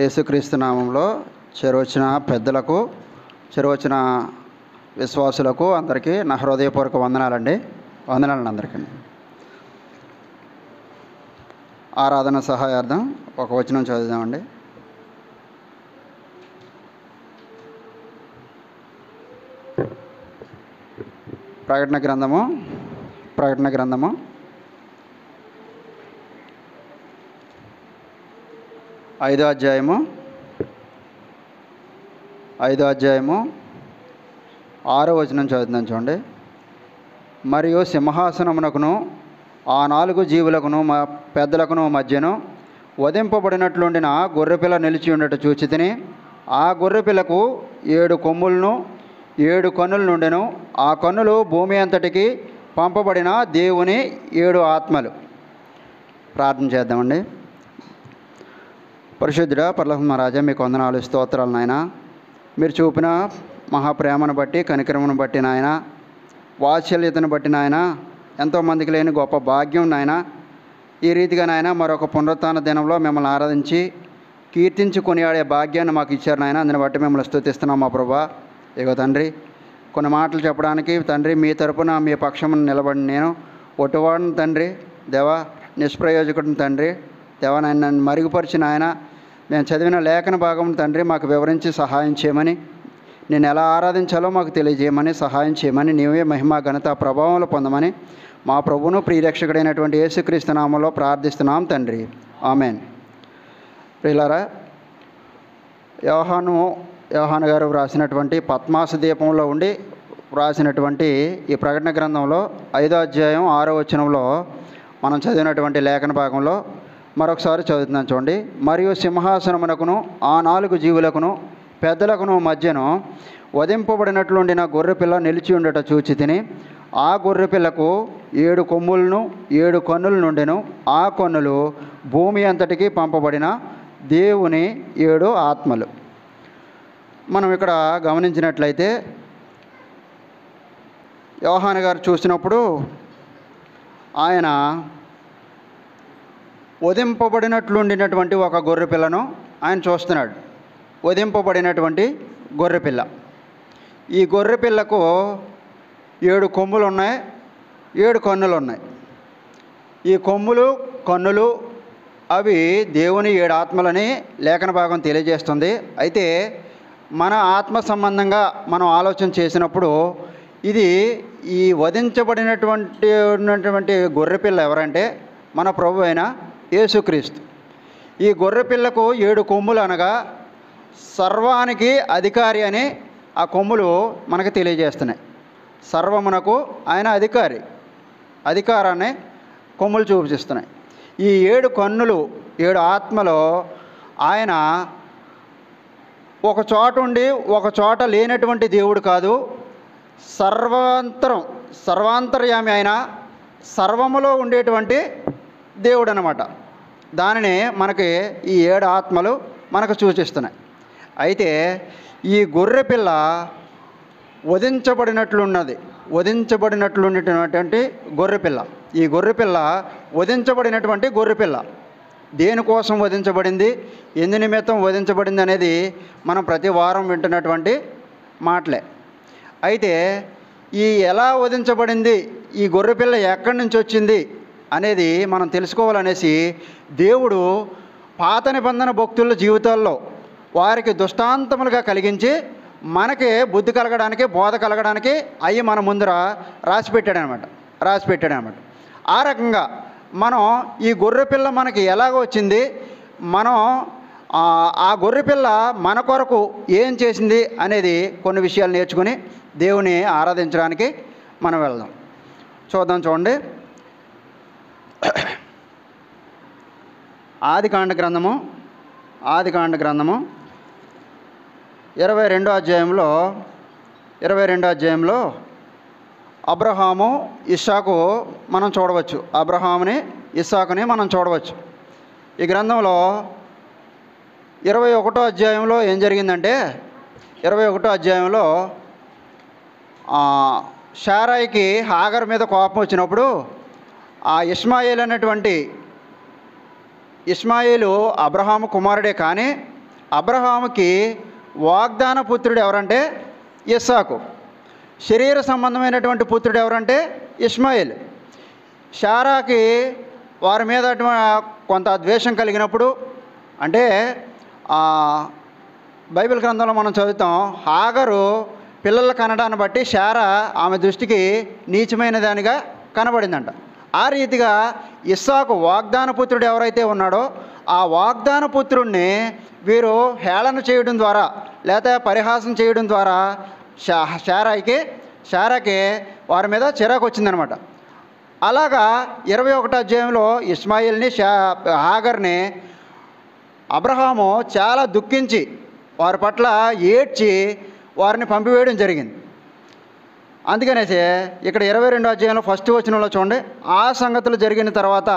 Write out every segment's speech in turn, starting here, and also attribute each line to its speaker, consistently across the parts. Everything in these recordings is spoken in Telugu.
Speaker 1: యేసుక్రీస్తు నామంలో చేరొచ్చిన పెద్దలకు, చేరొచ్చిన విశ్వాసులకు అందరికీ నా హృదయపూర్వక వందనాలండి. వందనాలండి అందరికీ. ఆరాధన సహాయార్థం ఒక వచనం చదువుదామండి. ప్రకటన గ్రంథము 5వ అధ్యాయము 6వ వచనం చదువుతున్నాను చూడండి. మరియు సింహాసనమునకును ఆ 4 జీవులకును పెద్దలకును మధ్యను వధింపబడినట్లుండిన గొర్రెపిల్ల నిలిచి ఉండట చూచి తిని, ఆ గొర్రెపిల్లకు 7 కొమ్ములను 7 కన్నుల నుండెను. ఆ కన్నులు భూమి అంతటికి పంపబడిన దేవుని 7 ఆత్మలు. ప్రార్థన చేద్దామండి. పరిశుద్ధుడా, పరలోకపు రాజా, మీకు వందనాలు, స్తోత్రాలు నాయన. మీరు చూపిన మహాప్రేమను బట్టి, కనికరమును బట్టి నాయన, వాత్సల్యతను బట్టి నాయన, ఎంతోమందికి లేని గొప్ప భాగ్యం నాయన. ఈ రీతిగా నాయన మరొక పునరుత్థాన దినంలో మిమ్మల్ని ఆరాధించి కీర్తించి కొనియాడే భాగ్యాన్ని మాకు ఇచ్చారు నాయన. అందుని బట్టి మిమ్మల్ని స్తుతిస్తున్నాం మా ప్రభా. ఇగో తండ్రి, కొన్ని మాటలు చెప్పడానికి తండ్రి మీ తరపున మీ పక్షమును నిలబడి నేను ఒట్టువాడిని తండ్రి. దేవా, నిష్ప్రయోజకుడిని తండ్రి. దేవా, నన్ను మరుగుపరిచిన ఆయన నేను చదివిన లేఖన భాగం తండ్రి మాకు వివరించి సహాయం చేయమని, నేను ఎలా ఆరాధించాలో మాకు తెలియజేయమని, సహాయం చేయమని, నీవే మహిమ ఘనత ప్రభావంలో పొందమని మా ప్రభువును ప్రియరక్షకుడైనటువంటి యేసుక్రీస్తు నామములో ప్రార్థిస్తున్నాం తండ్రి. ఆమెన్. ప్రియులారా, యోహాను గారు వ్రాసినటువంటి పద్మాసు దీపంలో ఉండి వ్రాసినటువంటి ఈ ప్రకటన గ్రంథంలో 5వ అధ్యాయం 6వ వచనంలో మనం చదివినటువంటి లేఖన భాగంలో మరొకసారి చదువుతున్నాను చూడండి. మరియు సింహాసనమునకును ఆ 4 జీవులకును పెద్దలకును మధ్యను వధింపబడినట్లుండిన గొర్రెపిల్ల నిలిచి ఉండట చూచి తిని, ఆ గొర్రెపిల్లకు 7 కొమ్ములను 7 కన్నుల నుండెను. ఆ కన్నులు భూమి అంతటికి పంపబడిన దేవుని 7 ఆత్మలు. మనం ఇక్కడ గమనించినట్లయితే యోహాను గారు చూసినప్పుడు ఆయన వధింపబడినట్లుండినటువంటి ఒక గొర్రెపిల్లను ఆయన చూస్తున్నాడు. వధింపబడినటువంటి గొర్రెపిల్ల. ఈ గొర్రెపిల్లకు 7 కొమ్ములు ఉన్నాయి, 7 కన్నులు ఉన్నాయి. ఈ కొమ్ములు కన్నులు అవి దేవుని 7 ఆత్మలని లేఖన భాగం తెలియజేస్తుంది. అయితే మన ఆత్మ సంబంధంగా మనం ఆలోచన చేసినప్పుడు ఇది ఈ వధించబడినటువంటి గొర్రెపిల్ల ఎవరంటే మన ప్రభు అయిన యేసుక్రీస్తు. ఈ గొర్రెపిల్లకు 7 కొమ్ములు అనగా సర్వానికి అధికారి అని ఆ కొమ్ములు మనకు తెలియజేస్తున్నాయి. సర్వమునకు ఆయన అధికారాన్ని కొమ్ములు చూపిస్తున్నాయి. ఈ 7 కన్నులు 7 ఆత్మలో ఆయన ఒక చోట ఉండి ఒక చోట లేనటువంటి దేవుడు కాదు. సర్వాంతర్యామి అయిన సర్వములో ఉండేటువంటి దేవుడు అన్నమాట. దానిని మనకి ఈ 7 ఆత్మలు మనకు సూచిస్తున్నాయి. అయితే ఈ గొర్రెపిల్ల వధించబడినట్లున్నటువంటి గొర్రెపిల్ల. ఈ గొర్రెపిల్ల వధించబడినటువంటి గొర్రెపిల్ల. దేనికోసం వధించబడింది, ఎందు నిమిత్తం వధించబడింది అనేది మనం ప్రతి వారం వింటున్నటువంటి మాటలే. అయితే ఈ ఎలా వధించబడింది, ఈ గొర్రెపిల్ల ఎక్కడి నుంచి వచ్చింది అనేది మనం తెలుసుకోవాలనేసి దేవుడు పాత నిబంధన భక్తుల జీవితాల్లో వారికి దృష్టాంతములుగా కలిగించి మనకి బుద్ధి కలగడానికి, బోధ కలగడానికి అవి మన ముందర రాసిపెట్టాడనమాట. ఆ రకంగా మనం ఈ గొర్రెపిల్ల మనకి ఎలాగ వచ్చింది, మనం ఆ గొర్రెపిల్ల మన కొరకు ఏం చేసింది అనేది కొన్ని విషయాలు నేర్చుకుని దేవుని ఆరాధించడానికి మనం వెళ్దాం. చూడండి. ఆదికాండ గ్రంథము 22వ అధ్యాయంలో అబ్రహాము ఇస్సాకు మనం చూడవచ్చు. అబ్రహాముని ఇస్సాకుని మనం చూడవచ్చు. ఈ గ్రంథంలో 21వ అధ్యాయంలో ఏం జరిగిందంటే, 21వ అధ్యాయంలో శారాయికి హాగర్ మీద కోపం వచ్చినప్పుడు ఆ ఇష్మాయేలు అబ్రహాము కుమారుడే, కానీ అబ్రహాముకి వాగ్దాన పుత్రుడు ఎవరంటే ఇస్సాకు. శరీర సంబంధమైనటువంటి పుత్రుడు ఎవరంటే ఇష్మాయిల్. శారాకి వారి మీద కొంత ద్వేషం కలిగినప్పుడు, అంటే బైబిల్ గ్రంథంలో మనం చదువుతాం, హాగరు పిల్లల కనడాన్ని బట్టి శారా ఆమె దృష్టికి నీచమైన దానిగా కనబడిందంట. ఆ రీతిగా ఇస్సాకు వాగ్దాన పుత్రుడు ఎవరైతే ఉన్నాడో ఆ వాగ్దాన పుత్రుడిని వీరు హేళన చేయడం ద్వారా లేకపోతే పరిహాసం చేయడం ద్వారా శారాకి వారి మీద చిరాకు వచ్చిందనమాట. అలాగా 21వ అధ్యాయంలో ఇష్మాయిల్ని హాగర్ని అబ్రహాము చాలా దుఃఖించి వారి పట్ల ఏడ్చి వారిని పంపివేయడం జరిగింది. అందుకనేసి ఇక్కడ 22వ అధ్యాయంలో ఫస్ట్ వచనంలో చూడండి, ఆ సంగతులు జరిగిన తర్వాత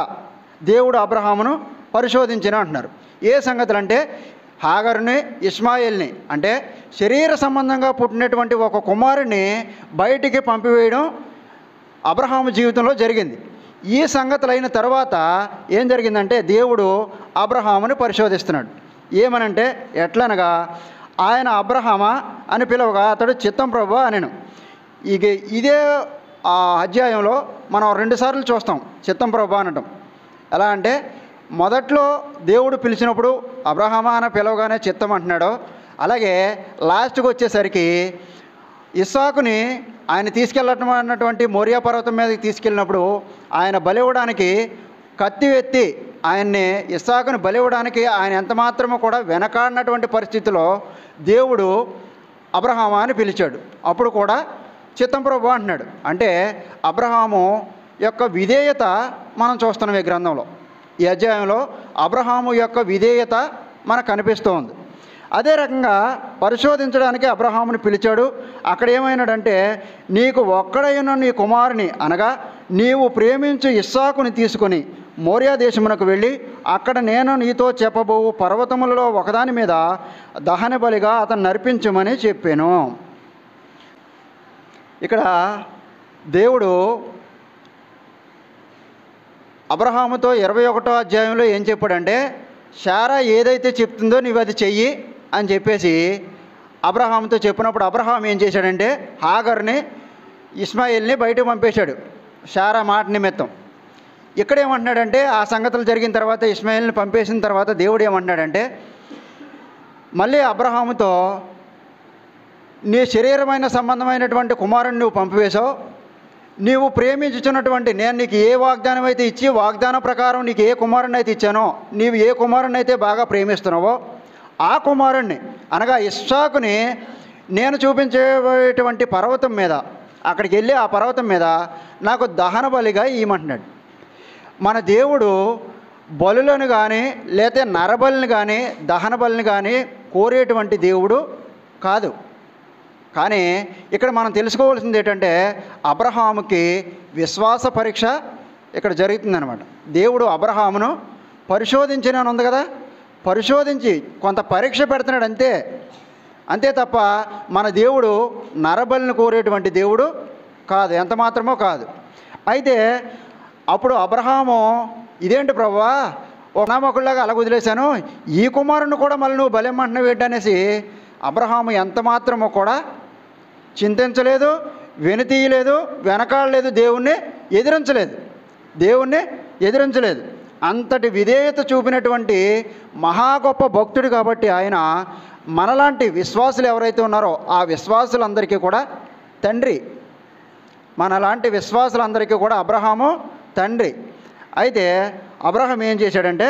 Speaker 1: దేవుడు అబ్రహామును పరిశోధించిన అంటున్నారు. ఏ సంగతులు అంటే హాగరుని ఇష్మాయిల్ని, అంటే శరీర సంబంధంగా పుట్టినటువంటి ఒక కుమారుని బయటికి పంపివేయడం అబ్రహాము జీవితంలో జరిగింది. ఈ సంగతులు అయిన తర్వాత ఏం జరిగిందంటే దేవుడు అబ్రహాముని పరిశోధిస్తున్నాడు. ఏమనంటే ఎట్లనగా ఆయన అబ్రహామా అని పిలవగా అతడు చిత్తం ప్రభువా అనెను. ఇదే ఆ అధ్యాయంలో మనం 2 సార్లు చూస్తాం చిత్తం ప్రభువా అనటం. ఎలా అంటే మొదట్లో దేవుడు పిలిచినప్పుడు అబ్రహామా అని పిలవగానే చిత్తం అంటున్నాడు. అలాగే లాస్ట్కి వచ్చేసరికి ఇస్సాకుని ఆయన తీసుకెళ్ళటం అన్నటువంటి మోరియా పర్వతం మీదకి తీసుకెళ్ళినప్పుడు ఆయన బలివ్వడానికి కత్తి ఎత్తి ఆయన్ని ఇస్సాకుని బలివ్వడానికి ఆయన ఎంత మాత్రమో కూడా వెనకాడినటువంటి పరిస్థితిలో దేవుడు అబ్రహామా అని పిలిచాడు. అప్పుడు కూడా చిత్తం ప్రభువా అంటున్నాడు. అంటే అబ్రహాము యొక్క విధేయత మనం చూస్తున్నాం ఈ గ్రంథంలో. ఈ అధ్యాయంలో అబ్రహాము యొక్క విధేయత మనకు కనిపిస్తూ ఉంది. అదే రకంగా పరిశోధించడానికి అబ్రహాముని పిలిచాడు. అక్కడ ఏమైనాడంటే నీకు ఒక్కడైన నీ కుమారుని అనగా నీవు ప్రేమించు ఇస్సాకుని తీసుకొని మోరియా దేశమునకు వెళ్ళి అక్కడ నేను నీతో చెప్పబోవు పర్వతములలో ఒకదాని మీద దహన బలిగా అతను నర్పించమని చెప్పాను. ఇక్కడ దేవుడు అబ్రహాముతో 21వ అధ్యాయంలో ఏం చెప్పాడంటే శారా ఏదైతే చెప్తుందో నీవు అది చెయ్యి అని చెప్పేసి అబ్రహాముతో చెప్పినప్పుడు అబ్రహాం ఏం చేశాడంటే హాగర్ని ఇష్మాయిల్ని బయటకు పంపేశాడు శారా మాట నిమిత్తం. ఇక్కడ ఏమంటున్నాడంటే ఆ సంగతులు జరిగిన తర్వాత ఇష్మాయిల్ని పంపేసిన తర్వాత దేవుడు ఏమంటున్నాడంటే మళ్ళీ అబ్రహాముతో నీ శరీరమైన సంబంధమైనటువంటి కుమారుని నువ్వు పంపివేశావు, నీవు ప్రేమించుచున్నటువంటి నేను నీకు ఏ వాగ్దానం అయితే ఇచ్చి వాగ్దానం ప్రకారం నీకు ఏ కుమారుని అయితే ఇచ్చానో నీవు ఏ కుమారుని అయితే బాగా ప్రేమిస్తున్నావో ఆ కుమారుణ్ణి అనగా ఇస్సాకుని నేను చూపించేటువంటి పర్వతం మీద అక్కడికి వెళ్ళి ఆ పర్వతం మీద నాకు దహన బలిగా ఇవ్వమంటున్నాడు. మన దేవుడు బలులను కానీ లేతే నరబలిని కానీ దహన బలిని కానీ కోరేటువంటి దేవుడు కాదు. కానీ ఇక్కడ మనం తెలుసుకోవాల్సింది ఏంటంటే అబ్రహాముకి విశ్వాస పరీక్ష ఇక్కడ జరుగుతుందన్నమాట. దేవుడు అబ్రహామును పరిశోధించిన ఉంది కదా, పరిశోధించి కొంత పరీక్ష పెడుతున్నాడు అంతే తప్ప మన దేవుడు నరబలిని కోరేటువంటి దేవుడు కాదు, ఎంత మాత్రమో కాదు. అయితే అప్పుడు అబ్రహాము ఇదేంటి ప్రభువా ఒక నామకుల్లాగా అలా వదిలేశాను, ఈ కుమారుని కూడా మళ్ళీ నువ్వు బలిమ్మంటున్నావు ఏంటనేసి అబ్రహాము ఎంత మాత్రమో కూడా చింతించలేదు, వెనుతీయలేదు, వెనకాడలేదు, దేవుణ్ణి ఎదిరించలేదు. అంతటి విధేయత చూపినటువంటి మహా గొప్ప భక్తుడు కాబట్టి ఆయన మనలాంటి విశ్వాసులు ఎవరైతే ఉన్నారో ఆ విశ్వాసులందరికీ కూడా తండ్రి. మనలాంటి విశ్వాసులందరికీ కూడా అబ్రహాము తండ్రి. అయితే అబ్రహాం ఏం చేశాడంటే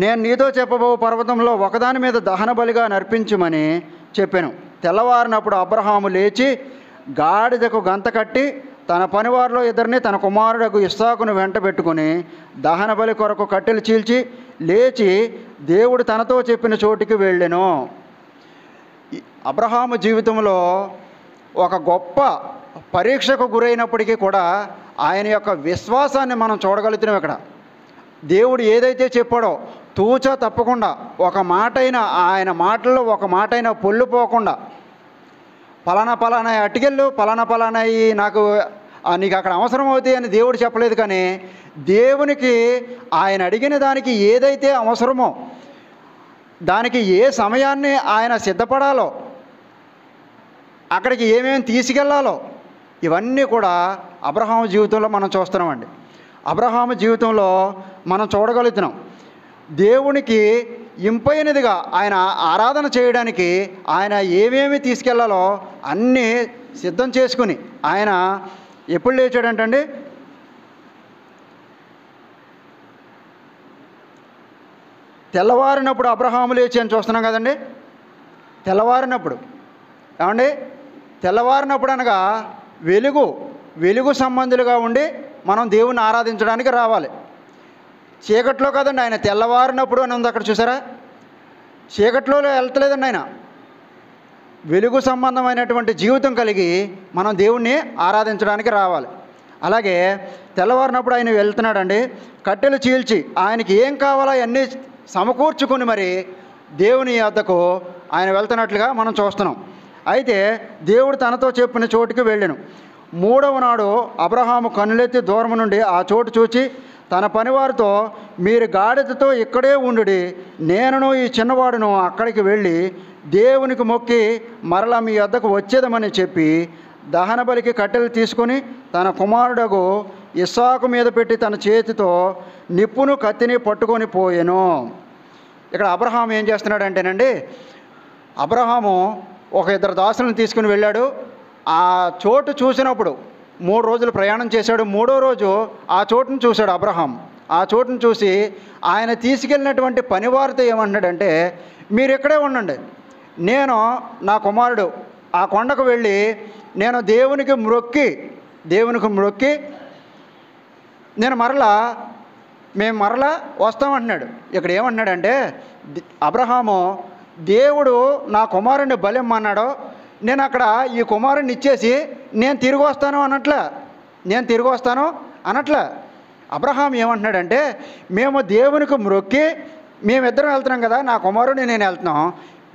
Speaker 1: నేను నీతో చెప్పబో పర్వతంలో ఒకదాని మీద దహన బలిగా నర్పించుమని చెప్పాను. తెల్లవారినప్పుడు అబ్రహాము లేచి గాడిదకు గంత కట్టి తన పనివారిలో ఇద్దరిని తన కుమారుడకు ఇస్సాకును వెంట పెట్టుకుని దహన బలి కొరకు కట్టెలు చీల్చి లేచి దేవుడు తనతో చెప్పిన చోటికి వెళ్ళెను. అబ్రహాము జీవితంలో ఒక గొప్ప పరీక్షకు గురైనప్పటికీ కూడా ఆయన యొక్క విశ్వాసాన్ని మనం చూడగలుగుతున్నాం. ఇక్కడ దేవుడు ఏదైతే చెప్పాడో తూచా తప్పకుండా ఒక మాటైనా ఆయన మాటల్లో ఒక మాటైనా పొల్లుపోకుండా పలానా అటుకెళ్ళు పలానా నాకు నీకు అక్కడ అవసరం అవుతాయి అని దేవుడు చెప్పలేదు. కానీ దేవునికి ఆయన అడిగిన దానికి ఏదైతే అవసరమో దానికి ఏ సమయాన్ని ఆయన సిద్ధపడాలో, అక్కడికి ఏమేమి తీసుకెళ్లాలో, ఇవన్నీ కూడా అబ్రహాము జీవితంలో మనం చూస్తున్నామండి. అబ్రహాము జీవితంలో మనం చూడగలుగుతున్నాం. దేవునికి ఇంపైనదిగా ఆయన ఆరాధన చేయడానికి ఆయన ఏమేమి తీసుకెళ్లాలో అన్నీ సిద్ధం చేసుకుని ఆయన ఎప్పుడు లేచాడంటండి? తెల్లవారినప్పుడు అబ్రహాము లేచి అని చూస్తున్నాం కదండి. తెల్లవారినప్పుడు ఏమండి? తెల్లవారినప్పుడు అనగా వెలుగు సంబంధులుగా ఉండి మనం దేవుణ్ణి ఆరాధించడానికి రావాలి. చీకట్లో కదండి ఆయన తెల్లవారినప్పుడు అని ఉంది అక్కడ, చూసారా? చీకట్లో వెళ్తలేదండి ఆయన. వెలుగు సంబంధమైనటువంటి జీవితం కలిగి మనం దేవుణ్ణి ఆరాధించడానికి రావాలి. అలాగే తెల్లవారినప్పుడు ఆయన వెళ్తున్నాడండి. కట్టెలు చీల్చి ఆయనకి ఏం కావాలో అవన్నీ సమకూర్చుకొని మరి దేవుని యొద్దకు ఆయన వెళ్తున్నట్లుగా మనం చూస్తున్నాం. అయితే దేవుడు తనతో చెప్పిన చోటుకి వెళ్ళెను. మూడవ నాడు అబ్రహాము కన్నులెత్తి దూరం నుండి ఆ చోటు చూచి తన పనివారితో, మీరు గాడిదతో ఇక్కడే ఉండుడి, నేనును ఈ చిన్నవాడును అక్కడికి వెళ్ళి దేవునికి మొక్కి మరలా మీ వద్దకు వచ్చేదమని చెప్పి దహన బలికి కట్టెలు తీసుకొని తన కుమారుడగు ఇస్సాకు మీద పెట్టి తన చేతితో నిప్పును కత్తిని పట్టుకొని పోయెను. ఇక్కడ అబ్రహాము ఏం చేస్తున్నాడంటేనండి, అబ్రహాము ఒక ఇద్దరు దాసులను తీసుకుని వెళ్ళాడు. ఆ చోటు చూసినప్పుడు 3 రోజులు ప్రయాణం చేశాడు. 3వ రోజు ఆ చోటును చూశాడు అబ్రహాం. ఆ చోటును చూసి ఆయన తీసుకెళ్ళినటువంటి పనివారితో ఏమన్నాడంటే, మీరు ఇక్కడే ఉండండి, నేను నా కుమారుడు ఆ కొండకు వెళ్ళి నేను దేవునికి మొక్కి నేను మేము మరలా వస్తామంటున్నాడు. ఇక్కడ ఏమంటున్నాడంటే, అబ్రహాము దేవుడు నా కుమారుడిని బలిమ్మన్నాడో నేను అక్కడ ఈ కుమారుడిని ఇచ్చేసి నేను తిరిగి వస్తాను అనట్లా. అబ్రహాం ఏమంటున్నాడంటే, మేము దేవునికి మొక్కి మేమిద్దరం వెళ్తున్నాం కదా, నా కుమారుడిని నేను వెళ్తున్నాం,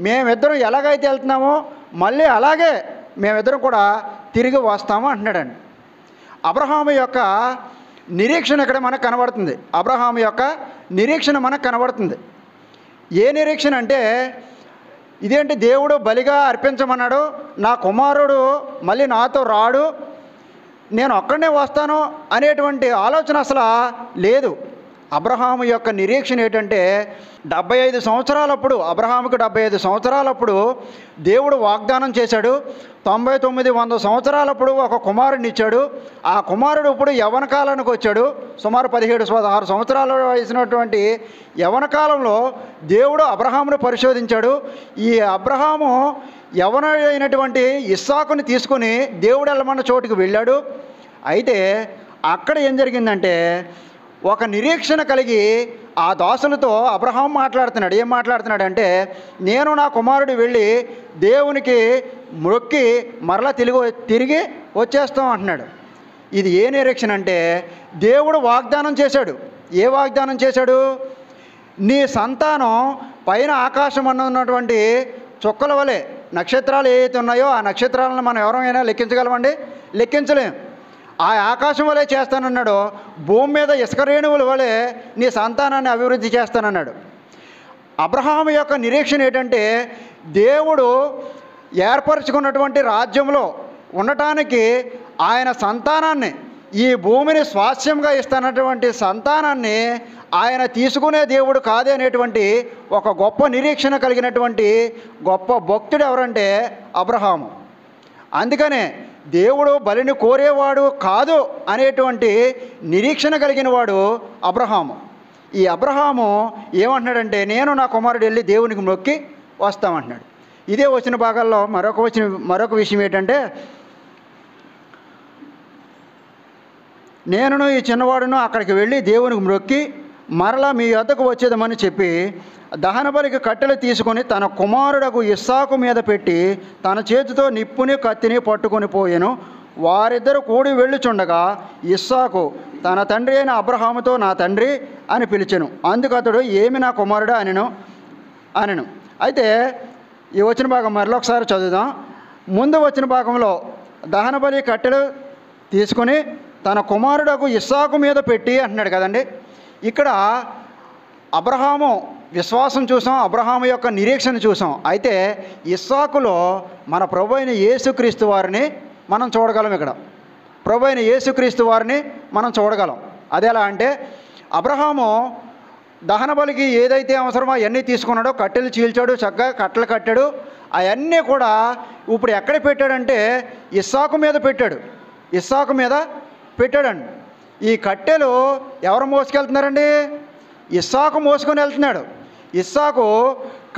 Speaker 1: మేమిద్దరం ఎలాగైతే వెళ్తున్నామో మళ్ళీ అలాగే మేమిద్దరం కూడా తిరిగి వస్తాము అంటున్నాడండి. అబ్రహాము యొక్క నిరీక్షణ ఇక్కడ మనకు కనబడుతుంది. అబ్రహాము యొక్క నిరీక్షణ మనకు కనబడుతుంది. ఏ నిరీక్షణ అంటే, ఇదేంటి దేవుడు బలిగా అర్పించమన్నాడు, నా కుమారుడు మళ్ళీ నాతో రాడు, నేను ఒక్కడనే వస్తాను అనేటువంటి ఆలోచన అసలు లేదు. అబ్రహాము యొక్క నిరీక్షణ ఏంటంటే, 75 సంవత్సరాలప్పుడు, అబ్రహాముకు 75 సంవత్సరాలప్పుడు దేవుడు వాగ్దానం చేశాడు. 99-100 సంవత్సరాలప్పుడు ఒక కుమారుడిని ఇచ్చాడు. ఆ కుమారుడు ఇప్పుడు యవ్వన కాలానికి వచ్చాడు. సుమారు 17-16 సంవత్సరాల వయసున్నటువంటి యవ్వన కాలంలో దేవుడు అబ్రహామును పరిశోధించాడు. ఈ అబ్రహాము యవ్వనుడు అయినటువంటి ఇస్సాకుని తీసుకుని దేవుడు వెళ్ళమన్న చోటుకు వెళ్ళాడు. అయితే అక్కడ ఏం జరిగిందంటే, ఒక నిరీక్షణ కలిగి ఆ దాసులతో అబ్రహాం మాట్లాడుతున్నాడు. ఏం మాట్లాడుతున్నాడంటే, నేను నా కుమారుడు వెళ్ళి దేవునికి మొక్కి మరలా తిరిగి వచ్చేస్తాం అంటున్నాడు. ఇది ఏ నిరీక్షణ అంటే, దేవుడు వాగ్దానం చేశాడు. ఏ వాగ్దానం చేశాడు? నీ సంతానం పైన ఆకాశం ఉన్నటువంటి చుక్కల వలె, నక్షత్రాలు ఏవైతే ఉన్నాయో ఆ నక్షత్రాలను మనం ఎవరైనా లెక్కించగలమండి? లెక్కించలేం. ఆ ఆకాశం వలె చేస్తానన్నాడు. భూమి మీద ఇసుక రేణువుల వలె నీ సంతానాన్ని అభివృద్ధి చేస్తానన్నాడు. అబ్రహాము యొక్క నిరీక్షణ ఏంటంటే, దేవుడు ఏర్పరచుకున్నటువంటి రాజ్యంలో ఉండటానికి ఆయన సంతానాన్ని, ఈ భూమిని స్వాస్థ్యంగా ఇస్తున్నటువంటి సంతానాన్ని ఆయన తీసుకునే దేవుడు కాదే అనేటువంటి ఒక గొప్ప నిరీక్షణ కలిగినటువంటి గొప్ప భక్తుడు ఎవరంటే అబ్రహాము. అందుకనే దేవుడు బలిని కోరేవాడు కాదు అనేటువంటి నిరీక్షణ కలిగిన వాడు అబ్రహాము. ఈ అబ్రహాము ఏమంటున్నాడంటే, నేను నా కుమారుడు వెళ్ళి దేవునికి మొక్కి వస్తామంటున్నాడు. ఇదే వచ్చిన భాగాల్లో మరొక విషయం ఏంటంటే, నేనును ఈ చిన్నవాడును అక్కడికి వెళ్ళి దేవునికి మొక్కి మరలా మీ వద్దకు వచ్చేదమని చెప్పి దహన బలికి కట్టెలు తీసుకొని తన కుమారుడకు ఇస్సాకు మీద పెట్టి తన చేతితో నిప్పుని కత్తిని పట్టుకొని పోయెను. వారిద్దరూ కూడి వెళ్ళుచుండగా ఇస్సాకు తన తండ్రి అయిన అబ్రహాముతో నా తండ్రి అని పిలిచెను. అందుకు అతడు ఏమి నా కుమారుడు అనెను. అయితే ఈ వచ్చిన భాగం మరొకసారి చదువుదాం. ముందు వచ్చిన భాగంలో దహన బలి కట్టెలు తీసుకొని తన కుమారుడకు ఇస్సాకు మీద పెట్టి అంటున్నాడు కదండి. ఇక్కడ అబ్రహాము విశ్వాసం చూసాం, అబ్రహాము యొక్క నిరీక్షణ చూసాం. అయితే ఇస్సాకులో మన ప్రభు అయిన యేసుక్రీస్తు వారిని మనం చూడగలం. ఇక్కడ ప్రభు అయిన యేసుక్రీస్తు వారిని మనం చూడగలం. అదెలా అంటే, అబ్రహాము దహన బలికి ఏదైతే అవసరమో అవన్నీ తీసుకున్నాడో, కట్టెలు చీల్చాడు, చక్కగా కట్టెలు కట్టాడు. అవన్నీ కూడా ఇప్పుడు ఎక్కడ పెట్టాడంటే ఇస్సాకు మీద పెట్టాడు. ఇస్సాకు మీద పెట్టాడండి. ఈ కట్టెలు ఎవరు మోసుకెళ్తున్నారండి? ఇస్సాకు మోసుకొని వెళ్తున్నాడు. ఇస్సాకు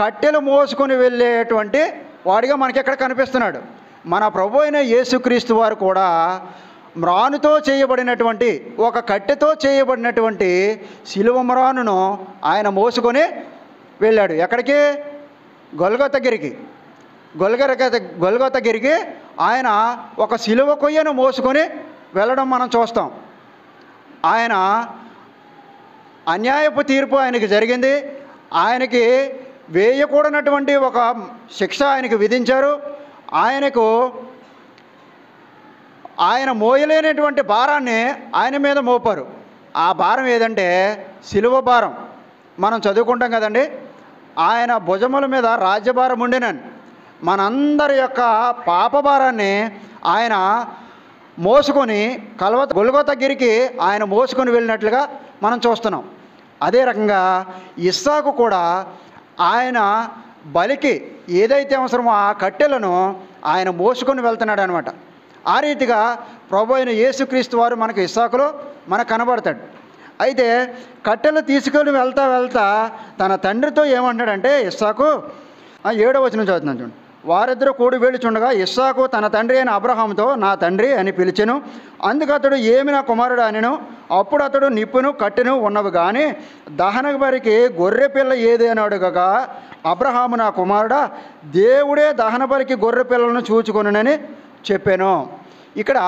Speaker 1: కట్టెలు మోసుకొని వెళ్ళేటువంటి వాడిగా మనకి ఎక్కడ కనిపిస్తున్నాడు. మన ప్రభు అయిన యేసుక్రీస్తు వారు కూడా మ్రానుతో చేయబడినటువంటి, ఒక కట్టెతో చేయబడినటువంటి శిలువ మ్రానును ఆయన మోసుకొని వెళ్ళాడు. ఎక్కడికి? గొల్గొతా గిరికి. గొల్గొతా గిరికి ఆయన ఒక శిలువ కొయ్యను మోసుకొని వెళ్ళడం మనం చూస్తాం. ఆయన అన్యాయపు తీర్పు ఆయనకి జరిగింది. ఆయనకి వేయకూడనటువంటి ఒక శిక్ష ఆయనకి విధించారు. ఆయన మోయలేనటువంటి భారాన్ని ఆయన మీద మోపారు. ఆ భారం ఏదంటే శిలువ భారం. మనం చదువుకుంటాం కదండి, ఆయన భుజముల మీద రాజ్యభారం ఉండినని. మనందరి యొక్క పాప భారాన్ని ఆయన మోసుకొని గొల్గొతా గిరికి ఆయన మోసుకొని వెళ్ళినట్లుగా మనం చూస్తున్నాం. అదే రకంగా ఇస్సాకు కూడా ఆయన బలికి ఏదైతే అవసరమో ఆ కట్టెలను ఆయన మోసుకొని వెళ్తున్నాడు అనమాట. ఆ రీతిగా ప్రభు అయిన యేసుక్రీస్తు వారు మనకు ఇస్సాకులో మనకు కనబడతాడు. అయితే కట్టెలు తీసుకొని వెళ్తా తన తండ్రితో ఏమంటాడంటే, ఇస్సాకు 7వ వచనం చదువుతున్నాను చూడండి. వారిద్దరూ కూడి వెళ్ళుచుండగా ఇస్సాకు తన తండ్రి అయిన అబ్రహాముతో నా తండ్రి అని పిలిచెను. అందుకు అతడు ఏమి నా కుమారుడు అనెను. అప్పుడు అతడు నిప్పును కట్టెను ఉన్నవి కానీ దహన బలికి గొర్రె పిల్ల ఏది అని అడగగా అబ్రహాము నా కుమారుడా, దేవుడే దహన బలికి గొర్రె పిల్లలను చూచుకొనునని చెప్పాను. ఇక్కడ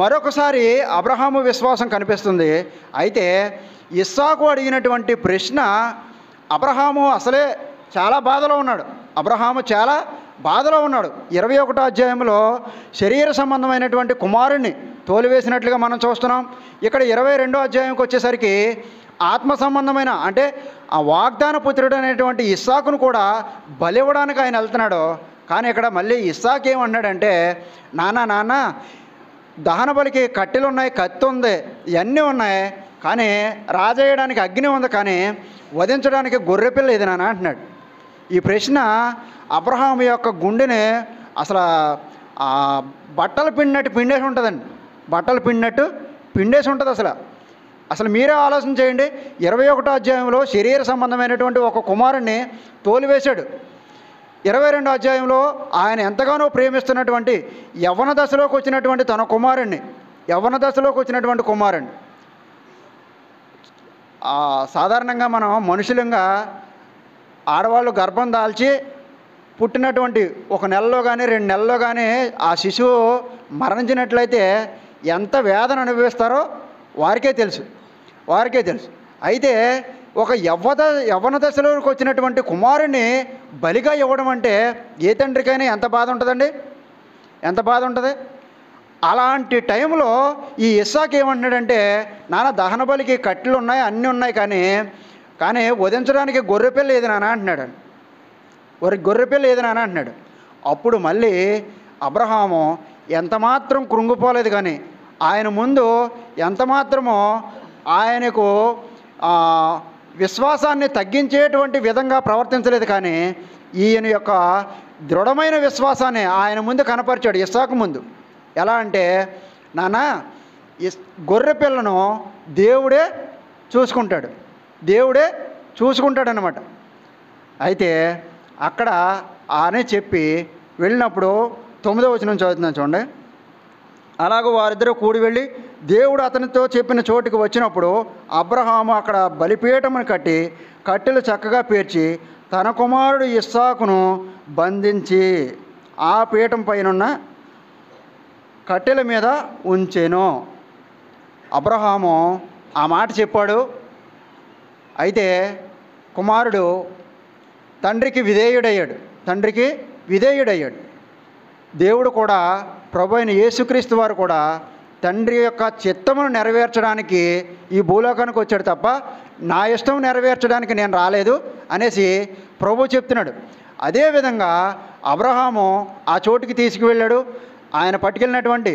Speaker 1: మరొకసారి అబ్రహాము విశ్వాసం కనిపిస్తుంది. అయితే ఇస్సాకు అడిగినటువంటి ప్రశ్న, అబ్రహాము అసలే చాలా బాధలో ఉన్నాడు. అబ్రహాము చాలా బాధలో ఉన్నాడు. 21వ అధ్యాయంలో శరీర సంబంధమైనటువంటి కుమారుణ్ణి తోలివేసినట్లుగా మనం చూస్తున్నాం. ఇక్కడ 22వ అధ్యాయంకి వచ్చేసరికి ఆత్మ సంబంధమైన, అంటే ఆ వాగ్దాన పుత్రుడు అనేటువంటి ఇస్సాకును కూడా బలివ్వడానికి ఆయన వెళ్తున్నాడు. కానీ ఇక్కడ మళ్ళీ ఇస్సాకు ఏమన్నాడంటే, నాన్న దహన బలికి కట్టెలు ఉన్నాయి, కత్తి ఉంది, ఇవన్నీ ఉన్నాయి, కానీ రాజేయడానికి అగ్ని ఉంది, కానీ వధించడానికి గొర్రెపిల్ల ఏది నాన్న అంటున్నాడు. ఈ ప్రశ్న అబ్రహాము యొక్క గుండెని అసలు బట్టలు పిండేసి ఉంటుందండి. బట్టలు పిండేసి ఉంటుంది. అసలు మీరే ఆలోచన చేయండి. 21వ అధ్యాయంలో శరీర సంబంధమైనటువంటి ఒక కుమారుణ్ణి తోలివేశాడు. 22వ అధ్యాయంలో ఆయన ఎంతగానో ప్రేమిస్తున్నటువంటి యవ్వన దశలోకి వచ్చినటువంటి తన కుమారుణ్ణి, సాధారణంగా మనం మనుషులంగా ఆడవాళ్ళు గర్భం దాల్చి పుట్టినటువంటి 1 నెలలో కానీ 2 నెలల్లో కానీ ఆ శిశువు మరణించినట్లయితే ఎంత వేదన అనుభవిస్తారో వారికే తెలుసు. అయితే ఒక యవ్వన దశలోకి వచ్చినటువంటి కుమారుని బలిగా ఇవ్వడం అంటే ఏ తండ్రికైనా ఎంత బాధ ఉంటుందండి, ఎంత బాధ ఉంటుంది. అలాంటి టైంలో ఈ ఇస్సాకు ఏమంటున్నాడంటే, నాన్న దహన బలికి కట్టెలు ఉన్నాయి, అన్నీ ఉన్నాయి, కానీ వధించడానికి గొర్రెపిల్ల ఏది నాన్న అంటున్నాడు. గొర్రెపిల్ల ఏది నాన్న అంటున్నాడు. అప్పుడు మళ్ళీ అబ్రహాము ఎంతమాత్రం కృంగిపోలేదు, కానీ ఆయన ముందు ఎంతమాత్రమో ఆయనకు విశ్వాసాన్ని తగ్గించేటువంటి విధంగా ప్రవర్తించలేదు. కానీ ఈయన యొక్క దృఢమైన విశ్వాసాన్ని ఆయన ముందు కనపరిచాడు, ఇస్సాకు ముందు. ఎలా అంటే, నాన్న గొర్రె పిల్లను దేవుడే చూసుకుంటాడు అన్నమాట. అయితే అక్కడ ఆనే చెప్పి వెళ్ళినప్పుడు 9వ వచనం చదువుతున్నాను చూడండి. అలాగూ వారిద్దరూ కూడి వెళ్ళి దేవుడు అతనితో చెప్పిన చోటుకు వచ్చినప్పుడు అబ్రహాము అక్కడ బలిపీఠమును కట్టి కట్టెలు చక్కగా పేర్చి తన కుమారుడు ఇస్సాకును బంధించి ఆ పీఠం పైనున్న కట్టెల మీద ఉంచెను. అబ్రహాము ఆ మాట చెప్పాడు. అయితే కుమారుడు తండ్రికి విధేయుడయ్యాడు. దేవుడు కూడా, ప్రభు అయిన యేసుక్రీస్తు వారు కూడా తండ్రి యొక్క చిత్తమును నెరవేర్చడానికి ఈ భూలోకానికి వచ్చాడు తప్ప నా ఇష్టం నెరవేర్చడానికి నేను రాలేదు అనేసి ప్రభు చెప్తున్నాడు. అదేవిధంగా అబ్రహాము ఆ చోటుకి తీసుకువెళ్ళాడు. ఆయన పట్టుకెళ్ళినటువంటి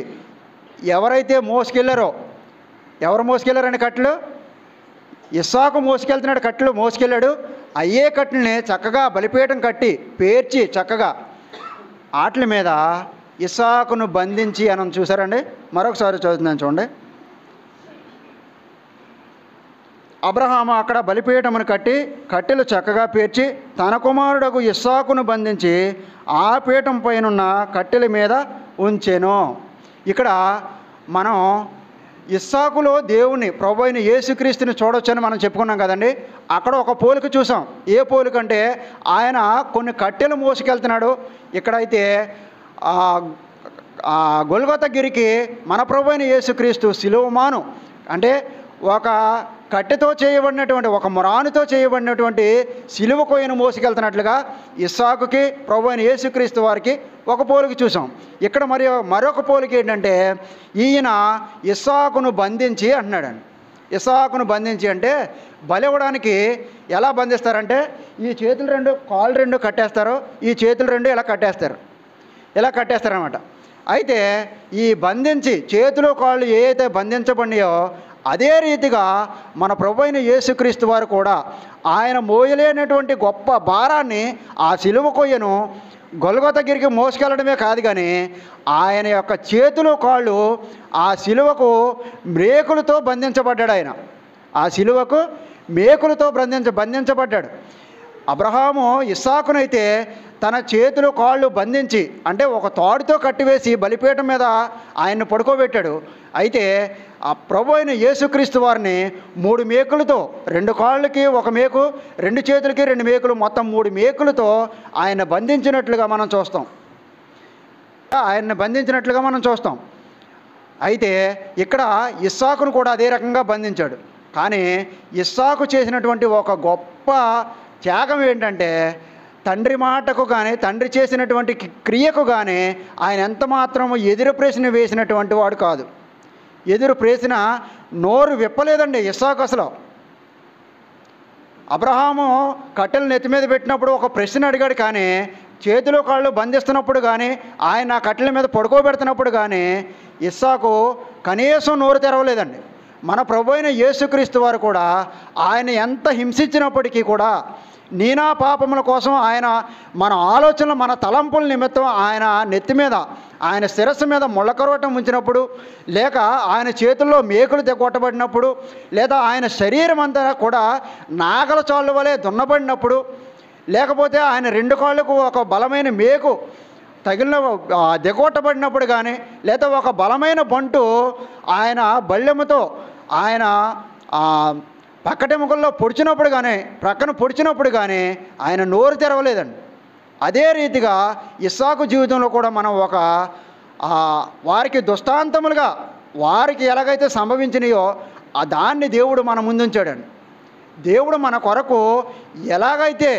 Speaker 1: ఎవరైతే మోసుకెళ్ళారో, ఎవరు మోసుకెళ్ళారని కట్టెలు, ఇస్సాకు మోసుకెళ్తున్నాడు, కట్టెలు మోసుకెళ్ళాడు. అయ్యే కట్టెల్ని చక్కగా బలిపీఠం కట్టి పేర్చి చక్కగా ఆటల మీద ఇస్సాకును బంధించి అని చూసారండి. మరొకసారి చదువుతున్నాను చూడండి. అబ్రహాము అక్కడ బలిపీఠమును కట్టి కట్టెలు చక్కగా పేర్చి తన కుమారుడకు ఇస్సాకును బంధించి ఆ పీఠం పైనున్న కట్టెల మీద ఉంచెను. ఇక్కడ మనం ఇస్సాకులో దేవుని ప్రభు అయిన యేసుక్రీస్తుని చూడొచ్చని మనం చెప్పుకున్నాం కదండి. అక్కడ ఒక పోలిక చూసాం. ఏ పోలిక అంటే ఆయన కొన్ని కట్టెలు మోసుకెళ్తున్నాడు. ఇక్కడైతే గొల్గొతా గిరికి మన ప్రభు అయిన యేసుక్రీస్తు సిలువమాను అంటే ఒక కట్టెతో చేయబడినటువంటి, ఒక మ్రానుతో చేయబడినటువంటి సిలువ కొయ్యను మోసుకెళ్తున్నట్లుగా ఇస్సాకుకి ప్రభు అయిన యేసుక్రీస్తు వారికి ఒక పోలిక చూసాం. ఇక్కడ మరొక పోలిక ఏంటంటే ఈయన ఇస్సాకును బంధించి అంటున్నాడండి. ఇస్సాకును బంధించి అంటే బలి ఇవ్వడానికి ఎలా బంధిస్తారంటే ఈ చేతులు రెండు, కాళ్ళు రెండు కట్టేస్తారు, ఈ చేతులు రెండు ఇలా కట్టేస్తారనమాట. అయితే ఈ బంధించి చేతులు కాళ్ళు ఏ అయితే బంధించబడినాయో అదే రీతిగా మన ప్రభు అయిన యేసుక్రీస్తు వారు కూడా ఆయన మోయలేనటువంటి గొప్ప భారాన్ని ఆ సిలువ కొయ్యను గొల్గొతా గిరికి మోసుకెళ్ళడమే కాదు కానీ ఆయన యొక్క చేతులు కాళ్ళు ఆ సిలువకు మేకులతో బంధించబడ్డాడు. ఆయన ఆ సిలువకు మేకులతో బంధించబడ్డాడు. అబ్రహాము ఇస్సాకునైతే తన చేతులు కాళ్ళు బంధించి అంటే ఒక తాడుతో కట్టివేసి బలిపీఠం మీద ఆయన్ని పడుకోబెట్టాడు. అయితే ఆ ప్రభు అయిన యేసుక్రీస్తు వారిని 3 మేకులతో, 2 కాళ్ళకి 1 మేకు, 2 చేతులకి 2 మేకులు, మొత్తం 3 మేకులతో ఆయన బంధించినట్లుగా మనం చూస్తాం. అయితే ఇక్కడ ఇస్సాకును కూడా అదే రకంగా బంధించాడు. కానీ ఇస్సాకు చేసినటువంటి ఒక గొప్ప త్యాగం ఏంటంటే తండ్రి మాటకు కానీ తండ్రి చేసినటువంటి క్రియకు కానీ ఆయన ఎంత మాత్రము ఎదురు ప్రశ్న వేసినటువంటి వాడు కాదు. ఎదురు ప్రశ్న నోరు విప్పలేదండి ఇస్సాకు. అసలు అబ్రహాము కట్టెలు నెత్తి మీద పెట్టినప్పుడు ఒక ప్రశ్న అడిగాడు, కానీ చేతులు కాళ్ళు బంధిస్తున్నప్పుడు కానీ ఆయన కట్టెల మీద పడుకోబెడుతున్నప్పుడు కానీ ఇస్సాకు కనీసం నోరు తెరవలేదండి. మన ప్రభు అయిన యేసుక్రీస్తు వారు కూడా ఆయన ఎంత హింసించినప్పటికీ కూడా నీనా పాపముల కోసం ఆయన మన ఆలోచనలు, మన తలంపుల నిమిత్తం ఆయన నెత్తి మీద, ఆయన శిరస్సు మీద ముళ్ళకరోటం ఉంచినప్పుడు, లేక ఆయన చేతుల్లో మేకులు కొట్టబడినప్పుడు, లేదా ఆయన శరీరం అంతా కూడా నాగల చాళ్ళు వలె దున్నబడినప్పుడు, లేకపోతే ఆయన 2 కాళ్ళకు ఒక బలమైన మేకు తగిలిన దిగొట్టబడినప్పుడు కానీ, లేదా ఒక బలమైన బంటు ఆయన బల్లెముతో ఆయన పక్కటెముకల్లో ప్రక్కన పొడిచినప్పుడు కానీ ఆయన నోరు తెరవలేదండి. అదే రీతిగా ఇస్సాకు జీవితంలో కూడా మనం ఒక వారికి దృష్టాంతములుగా వారికి ఎలాగైతే సంభవించినాయో దాన్ని దేవుడు మన ముందుంచాడండి. దేవుడు మన కొరకు ఎలాగైతే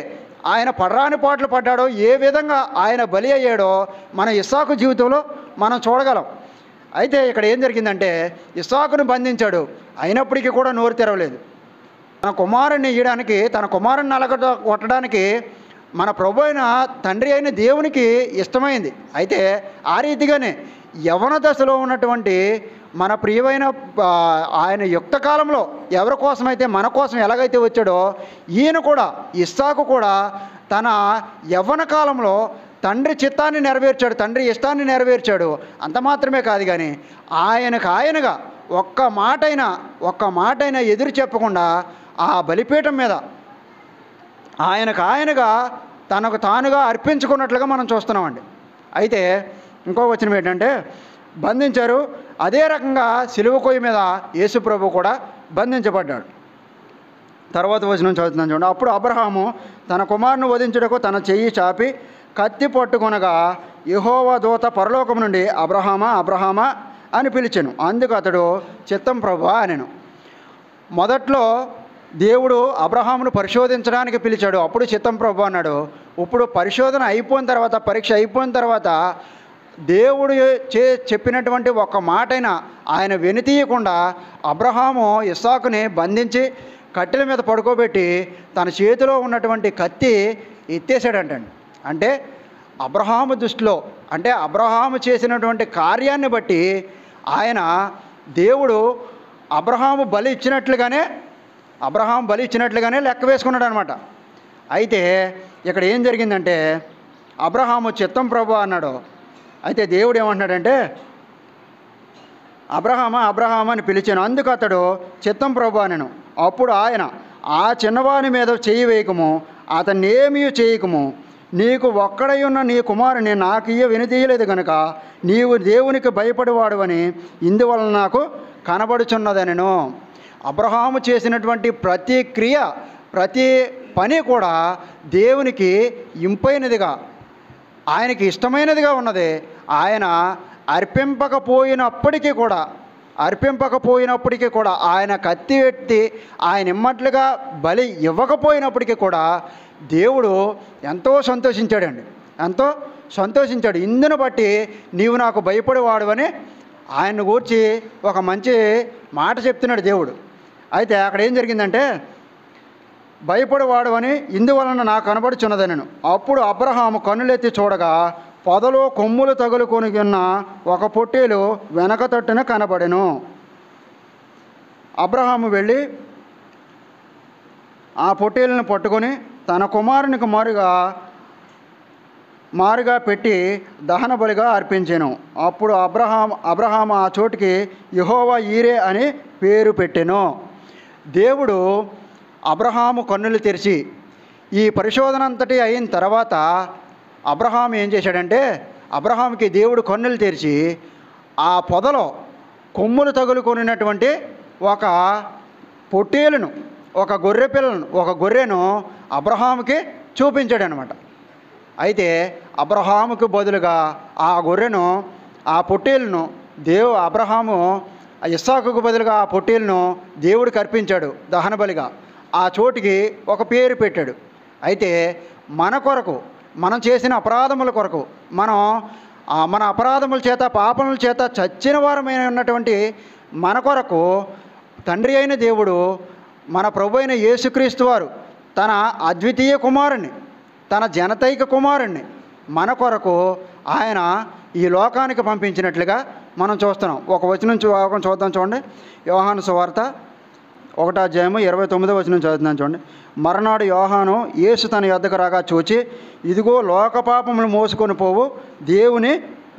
Speaker 1: ఆయన పడరాని పాటలు పడ్డాడో, ఏ విధంగా ఆయన బలి అయ్యాడో మన ఇస్సాకు జీవితంలో మనం చూడగలం. అయితే ఇక్కడ ఏం జరిగిందంటే ఇస్సాకును బంధించాడు, అయినప్పటికీ కూడా నోరు తెరవలేదు. తన కుమారుణ్ణి ఇయ్యడానికి, తన కుమారుణ్ణి కొట్టడానికి మన ప్రభు అయిన తండ్రి అయిన దేవునికి ఇష్టమైంది. అయితే ఆ రీతిగానే యవన దశలో ఉన్నటువంటి మన ప్రియమైన ఆయన యుక్త కాలంలో ఎవరి కోసమైతే మన కోసం ఎలాగైతే వచ్చాడో ఈయన కూడా, ఇస్సాకు కూడా తన యవ్వన కాలంలో తండ్రి చిత్తాన్ని నెరవేర్చాడు, తండ్రి ఇష్టాన్ని నెరవేర్చాడు. అంత మాత్రమే కాదు కానీ ఆయనగా ఒక్క మాటైనా ఎదురు చెప్పకుండా ఆ బలిపీఠం మీద ఆయనగా తనకు తానుగా అర్పించుకున్నట్లుగా మనం చూస్తున్నామండి. అయితే ఇంకో వచనం ఏంటంటే బంధించారు. అదే రకంగా సిలువ కొయ్య మీద యేసు ప్రభు కూడా బంధించబడ్డాడు. తర్వాత వచనం చదువుతున్నాను చూడండి. అప్పుడు అబ్రహాము తన కుమారుని వధించుటకు తన చెయ్యి చాపి కత్తి పట్టుకొనగా యెహోవా దూత పరలోకం నుండి అబ్రహామా అబ్రహామా అని పిలిచెను. అందుకు అతడు చిత్తం ప్రభువా అనెను. మొదట్లో దేవుడు అబ్రహామును పరిశోధించడానికి పిలిచాడు, అప్పుడు చిత్తం ప్రభు అన్నాడు. ఇప్పుడు పరిశోధన అయిపోయిన తర్వాత, పరీక్ష అయిపోయిన తర్వాత దేవుడు చెప్పినటువంటి ఒక్క మాటైనా ఆయన వెనుతీయకుండా అబ్రహాము ఇస్సాకుని బంధించి కట్టెల మీద పడుకోబెట్టి తన చేతిలో ఉన్నటువంటి కత్తి ఎత్తేసాడంటండి. అంటే అబ్రహాము దృష్టిలో, అంటే అబ్రహాము చేసినటువంటి కార్యాన్ని బట్టి ఆయన దేవుడు అబ్రహాము బలి ఇచ్చినట్లుగానే లెక్క వేసుకున్నాడు అనమాట. అయితే ఇక్కడ ఏం జరిగిందంటే, అబ్రహాము చిత్తం ప్రభు అన్నాడు. అయితే దేవుడు ఏమంటున్నాడంటే, అబ్రహామా అని పిలిచాను, అందుకు అతడు చిత్తం ప్రభు అనెను. అప్పుడు ఆయన, ఆ చిన్నవాని మీద చెయ్యి వేయకము, అతన్ని ఏమీ చేయకము, నీకు ఒక్కడై ఉన్న నీ కుమారుని నాకు వినతీయలేదు కనుక నీవు దేవునికి భయపడేవాడువని ఇందువలన నాకు కనబడుచున్నదనెను. అబ్రహాము చేసినటువంటి ప్రతి క్రియ, ప్రతి పని కూడా దేవునికి ఇంపైనదిగా, ఆయనకి ఇష్టమైనదిగా ఉన్నది. ఆయన అర్పింపకపోయినప్పటికీ కూడా ఆయన కత్తి ఎత్తి ఆయన ఇమ్మట్లుగా బలి ఇవ్వకపోయినప్పటికీ కూడా దేవుడు ఎంతో సంతోషించాడు. ఇందును బట్టి నీవు నాకు భయపడేవాడువని ఆయన్ని గూర్చి ఒక మంచి మాట చెప్తున్నాడు దేవుడు. అయితే అక్కడ ఏం జరిగిందంటే, భయపడేవాడు అని ఇందువలన నాకు కనబడుచున్నదనెను. అప్పుడు అబ్రహాము కన్నులెత్తి చూడగా పొదలో కొమ్ములు తగులుకొని ఉన్న ఒక పొట్టేలు వెనక తట్టున కనబడెను. అబ్రహాము వెళ్ళి ఆ పొట్టేలును పట్టుకొని తన కుమారునికి మారుగా పెట్టి దహన బలిగా అర్పించెను. అప్పుడు అబ్రహాము ఆ చోటికి యెహోవా ఈరే అని పేరు పెట్టెను. దేవుడు అబ్రహాము కన్నులు తెరిచి ఈ పరిశోధన అంతటి అయిన తర్వాత అబ్రహాము ఏం చేశాడంటే, అబ్రహాముకి దేవుడు కన్నులు తెరిచి ఆ పొదలో కొమ్ములు తగులుకొనినటువంటి ఒక పొట్టేలును, ఒక గొర్రెను అబ్రహాముకి చూపించాడు అనమాట. అయితే అబ్రహాముకు బదులుగా ఆ గొర్రెను, ఆ పొట్టేలును అబ్రహాము ఇస్సాకుకు బదులుగా ఆ పొట్టేలును దేవుడికి అర్పించాడు దహన బలిగా. ఆ చోటికి ఒక పేరు పెట్టాడు. అయితే మన కొరకు, మనం చేసిన అపరాధముల కొరకు, మన అపరాధముల చేత, పాపముల చేత చచ్చిన వారమైన ఉన్నటువంటి మన కొరకు తండ్రి అయిన దేవుడు, మన ప్రభు అయిన యేసుక్రీస్తు వారు తన అద్వితీయ కుమారుణ్ణి, తన జనతైక కుమారుణ్ణి మన కొరకు ఆయన ఈ లోకానికి పంపించినట్లుగా మనం చూస్తున్నాం. ఒక వచనం చూద్దాం చూడండి. యోహాను సువార్త 1వ అధ్యాయము 29వ వచనం చదువుతున్నాను చూడండి. మర్నాడు యోహాను యేసు తన యొద్దకు రాగా చూచి, ఇదిగో లోక పాపములు మోసుకొని పోవు దేవుని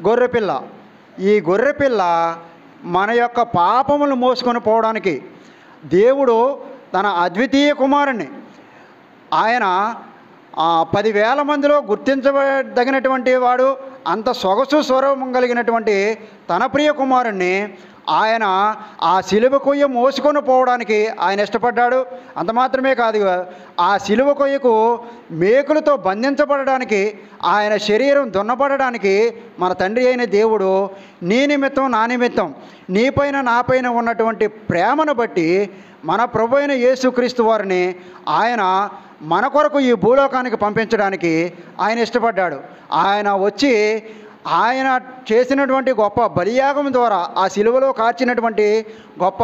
Speaker 1: గొర్రెపిల్ల. ఈ గొర్రెపిల్ల మన యొక్క పాపములు మోసుకొని పోవడానికి దేవుడు తన అద్వితీయ కుమారుణ్ణి, ఆయన 10,000 మందిలో గుర్తించదగినటువంటి వాడు, అంత సొగసు స్వరూపం కలిగినటువంటి తన ప్రియ కుమారుణ్ణి ఆయన ఆ సిలువ కొయ్య మోసుకొని పోవడానికి ఆయన ఇష్టపడ్డాడు. అంత మాత్రమే కాదు, ఆ సిలువ కొయ్యకు మేకులతో బంధించబడడానికి, ఆయన శరీరం దున్నబడడానికి మన తండ్రి అయిన దేవుడు నీ నిమిత్తం, నా నిమిత్తం, నీపైన నాపైన ఉన్నటువంటి ప్రేమను బట్టి మన ప్రభు అయిన యేసుక్రీస్తు వారిని ఆయన మన కొరకు ఈ భూలోకానికి పంపించడానికి ఆయన ఇష్టపడ్డాడు. ఆయన వచ్చి ఆయన చేసినటువంటి గొప్ప బలియాగం ద్వారా, ఆ సిలువలో కార్చినటువంటి గొప్ప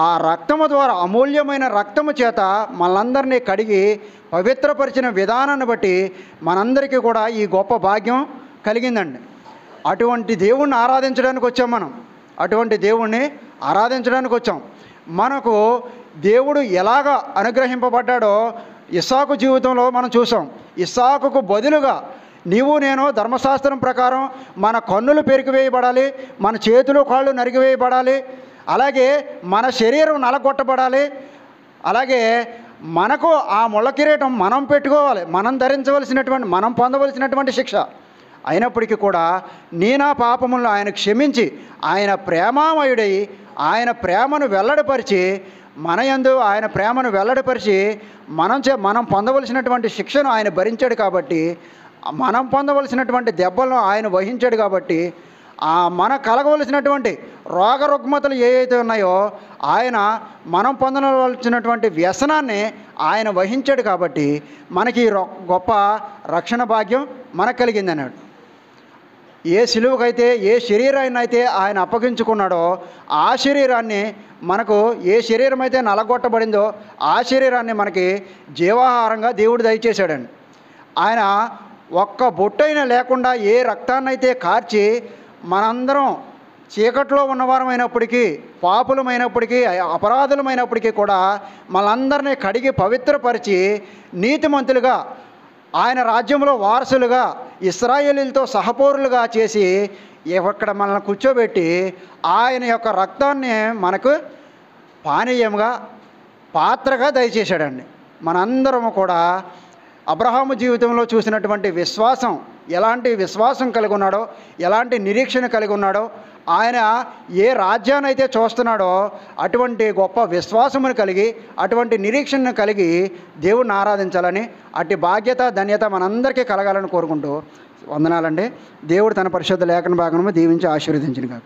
Speaker 1: ఆ రక్తము ద్వారా, అమూల్యమైన రక్తము చేత మనందరినీ కడిగి పవిత్రపరిచిన విధానాన్ని బట్టి మనందరికీ కూడా ఈ గొప్ప భాగ్యం కలిగిందండి. అటువంటి దేవుణ్ణి ఆరాధించడానికి వచ్చాం. మనకు దేవుడు ఎలాగ అనుగ్రహింపబడ్డాడో ఇస్సాకు జీవితంలో మనం చూసాం. ఇస్సాకుకు బదులుగా నీవు నేను ధర్మశాస్త్రం ప్రకారం మన కన్నులు పెరికివేయబడాలి, మన చేతులు కాళ్ళు నరికివేయబడాలి, అలాగే మన శరీరం నలగొట్టబడాలి, అలాగే మనకు ఆ ముళ్ళ కిరీటం మనం పెట్టుకోవాలి, మనం పొందవలసినటువంటి శిక్ష. అయినప్పటికీ కూడా నా పాపములను ఆయన క్షమించి, ఆయన ప్రేమామయుడై ఆయన ప్రేమను వెల్లడిపరిచి, మన యందు ఆయన ప్రేమను వెల్లడిపరిచి మనం పొందవలసినటువంటి శిక్షను ఆయన భరించాడు కాబట్టి, మనం పొందవలసినటువంటి దెబ్బలను ఆయన వహించాడు కాబట్టి, మన కలగవలసినటువంటి రోగ రుగ్మతలు ఏవైతే ఉన్నాయో ఆయన మనం పొందవలసినటువంటి వ్యసనాన్ని ఆయన వహించాడు కాబట్టి మనకి గొప్ప రక్షణ భాగ్యం మనకు కలిగింది అన్నాడు. ఏ సిలువకైతే ఏ శరీరాన్ని అయితే ఆయన అప్పగించుకున్నాడో ఆ శరీరాన్ని మనకు, ఏ శరీరం అయితే నలగొట్టబడిందో ఆ శరీరాన్ని మనకి జీవాహారంగా దేవుడు దయచేశాడండి. ఆయన ఒక్క బొట్టైనా లేకుండా ఏ రక్తాన్నైతే కార్చి మనందరం చీకట్లో ఉన్నవారమైనప్పటికీ, పాపులమైనప్పటికీ, అపరాధులమైనప్పటికీ కూడా మనందరినీ కడిగి పవిత్రపరిచి నీతిమంతులుగా ఆయన రాజ్యంలో వారసులుగా ఇశ్రాయేలీలతో సహపౌరులుగా చేసి ఇక్కడ మనల్ని కూర్చోబెట్టి ఆయన యొక్క రక్తాన్ని మనకు పానీయంగా, పాత్రగా దయచేశాడండి. మనందరము కూడా అబ్రహాము జీవితంలో చూసినటువంటి విశ్వాసం, ఎలాంటి విశ్వాసం కలిగి ఉన్నాడో, ఎలాంటి నిరీక్షణ కలిగి ఉన్నాడో, ఆయన ఏ రాజ్యాన్ని అయితే చూస్తున్నాడో అటువంటి గొప్ప విశ్వాసమును కలిగి, అటువంటి నిరీక్షణను కలిగి దేవుణ్ణి ఆరాధించాలని, అట్టి బాధ్యత ధన్యత మనందరికీ కలగాలని కోరుకుంటూ వందనాలండి. దేవుడు తన పరిశుద్ధ లేఖన భాగము దీవించి ఆశీర్వదించును గాక.